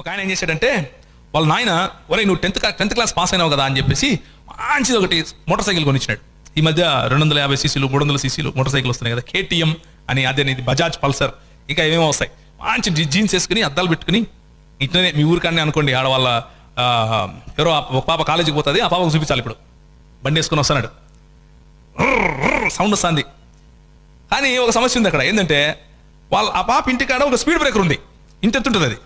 ఒక ఆయన ఏం చేశాడంటే వాళ్ళ నాయన ఒరే నువ్వు 10th క్లాస్ పాస్ అయినావు కదా అని చెప్పేసి మంచిది ఒకటి మోటార్ సైకిల్ కొనిచ్చినాడు. ఈ మధ్య 250 సీసీలు 300 సీసీలు మోటార్ సైకిల్ వస్తున్నాయి కదా, KTM అని, అదే బజాజ్ పల్సర్, ఇంకా ఏమేమో వస్తాయి. మంచి జీన్స్ వేసుకుని అద్దాలు పెట్టుకుని ఇట్లనే మీ ఊరికాన్ని అనుకోండి, ఆడవాళ్ళ ఎవరో ఒక పాప కాలేజీకి పోతుంది, ఆ పాపకు చూపించాలి. ఇప్పుడు బండి వేసుకుని వస్తున్నాడు, సౌండ్ వస్తుంది. కానీ ఒక సమస్య ఉంది అక్కడ. ఏంటంటే ఆ పాప ఇంటికాడ ఒక స్పీడ్ బ్రేకర్ ఉంది, ఇంతెత్తుంటుంది అది.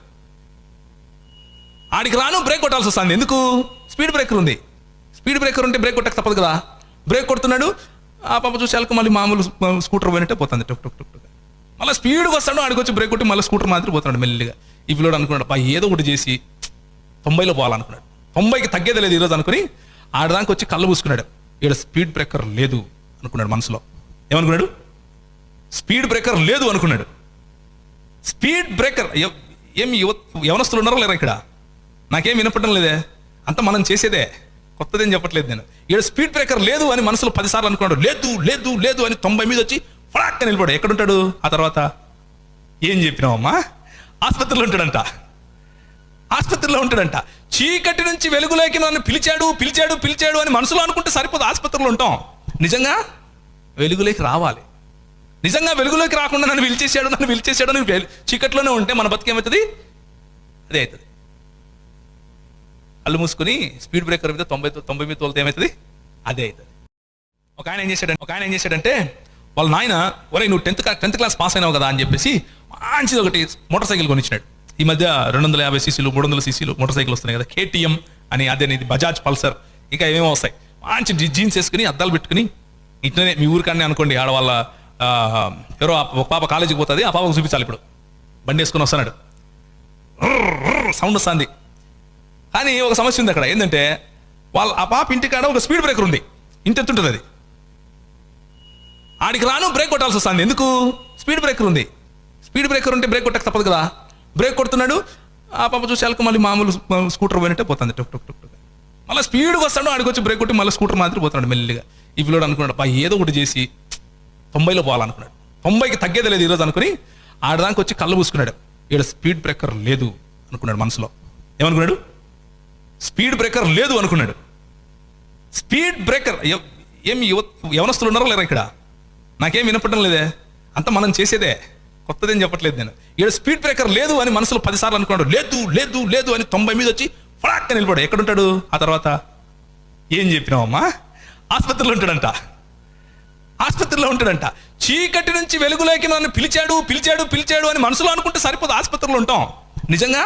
ఆడికి రాను బ్రేక్ కొట్టాల్సి వస్తుంది. ఎందుకు? స్పీడ్ బ్రేకర్ ఉంది. స్పీడ్ బ్రేకర్ ఉంటే బ్రేక్ కొట్టక తప్పదు కదా. బ్రేక్ కొడుతున్నాడు, ఆ పాప చూసేళ్ళకి మళ్ళీ మామూలు స్కూటర్ పోయినట్టే పోతుంది, టక్ టక్ టక్ టక్. మళ్ళీ స్పీడ్గా వస్తాడు, ఆడికి వచ్చి బ్రేక్ కొట్టి మళ్ళీ స్కూటర్ మాత్రం పోతున్నాడు మెల్లిగా. ఈ పిల్లడు అనుకున్నాడు, ఏదో ఒకటి చేసి 90లో పోవాలనుకున్నాడు. 90కి తగ్గేది లేదు ఈరోజు అనుకుని ఆడదానికి వచ్చి కళ్ళు పూసుకున్నాడు. ఇక్కడ స్పీడ్ బ్రేకర్ లేదు అనుకున్నాడు మనసులో. ఏమనుకున్నాడు? స్పీడ్ బ్రేకర్ లేదు అనుకున్నాడు. స్పీడ్ బ్రేకర్ ఏమి యవనస్తులు ఉన్నారో లేరా ఇక్కడ? నాకేం వినపడడం లేదే, అంత మనం చేసేదే, కొత్తదేం చెప్పట్లేదు నేను. ఇక్కడ స్పీడ్ బ్రేకర్ లేదు అని మనసులో 10 సార్లు అనుకున్నాడు. లేదు లేదు లేదు అని 90 మీద వచ్చి ఫలాక్గా నిలబడు. ఎక్కడుంటాడు ఆ తర్వాత? ఏం చెప్పినావమ్మా? ఆసుపత్రిలో ఉంటాడంట. ఆసుపత్రిలో ఉంటాడంట. చీకటి నుంచి వెలుగులోకి నన్ను పిలిచాడు పిలిచాడు పిలిచాడు అని మనసులో అనుకుంటే సరిపోదు. ఆసుపత్రిలో ఉంటాం. నిజంగా వెలుగులోకి రావాలి. నిజంగా వెలుగులోకి రాకుండా నన్ను పిలిచేశాడు అని చీకట్లోనే ఉంటే మన బతికేమవుతుంది? అదే అవుతుంది. కళ్ళు మూసుకుని స్పీడ్ బ్రేకర్ మీద 90 మీద తోలితే ఏమవుతుంది? అదే అవుతుంది. ఒక ఆయన ఏం చేశాడంటే వాళ్ళ నాయన ఒరే నువ్వు 10th క్లాస్ పాస్ అయినావు కదా అని చెప్పేసి మంచిది ఒకటి మోటార్ సైకిల్ కొనిచ్చినాడు. ఈ మధ్య 250 సీసీలు 300 సీసీలు మోటార్ సైకిల్ వస్తున్నాయి కదా, KTM అని, అదే బజాజ్ పల్సర్, ఇంకా ఏమేమో వస్తాయి. మంచి జీన్స్ వేసుకుని అద్దాలు పెట్టుకుని ఇట్లనే మీ ఊరికాన్ని అనుకోండి, ఆడవాళ్ళ ఎవరో ఒక పాప కాలేజీకి పోతుంది, ఆ పాపకు చూపించాలి. ఇప్పుడు బండి వేసుకుని వస్తున్నాడు, సౌండ్ వస్తుంది. కానీ ఒక సమస్య ఉంది అక్కడ. ఏంటంటే ఆ పాప ఇంటికాడ ఒక స్పీడ్ బ్రేకర్ ఉంది, ఇంతెత్తుంటుంది అది. ఆడికి రాను బ్రేక్ కొట్టాల్సి వస్తుంది. ఎందుకు? స్పీడ్ బ్రేకర్ ఉంది. స్పీడ్ బ్రేకర్ ఉంటే బ్రేక్ కొట్టక తప్పదు కదా. బ్రేక్ కొడుతున్నాడు, ఆ పాప చూసేళ్ళకి మళ్ళీ మామూలు స్కూటర్ పోయినట్టే పోతుంది, టక్ టక్ టక్ టక్. మళ్ళీ స్పీడ్గా వస్తాడు, ఆడికి వచ్చి బ్రేక్ కొట్టి మళ్ళీ స్కూటర్ మాత్రం పోతున్నాడు మెల్లిగా. ఈ పిల్లడు అనుకున్నాడు, ఏదో ఒకటి చేసి 90లో పోవాలనుకున్నాడు. 90కి తగ్గేది లేదు ఈరోజు అనుకుని ఆడదానికి వచ్చి కళ్ళు పూసుకున్నాడు. ఇక్కడ స్పీడ్ బ్రేకర్ లేదు అనుకున్నాడు మనసులో. ఏమనుకున్నాడు? స్పీడ్ బ్రేకర్ లేదు అనుకున్నాడు. స్పీడ్ బ్రేకర్ ఏమి యవనస్తులు ఉన్నారో లేరా ఇక్కడ? నాకేం వినపడడం లేదే, అంత మనం చేసేదే, కొత్తదేం చెప్పట్లేదు నేను. ఇక్కడ స్పీడ్ బ్రేకర్ లేదు అని మనసులో 10 సార్లు అనుకున్నాడు. లేదు లేదు లేదు అని 90 మీద వచ్చి ఫలాక్గా నిలబడు. ఎక్కడుంటాడు ఆ తర్వాత? ఏం చెప్పినావమ్మా? ఆసుపత్రిలో ఉంటాడంట. ఆసుపత్రిలో ఉంటాడంట. చీకటి నుంచి వెలుగులోకి నన్ను పిలిచాడు పిలిచాడు పిలిచాడు అని మనసులో అనుకుంటే సరిపోదు. ఆసుపత్రిలో ఉంటాం. నిజంగా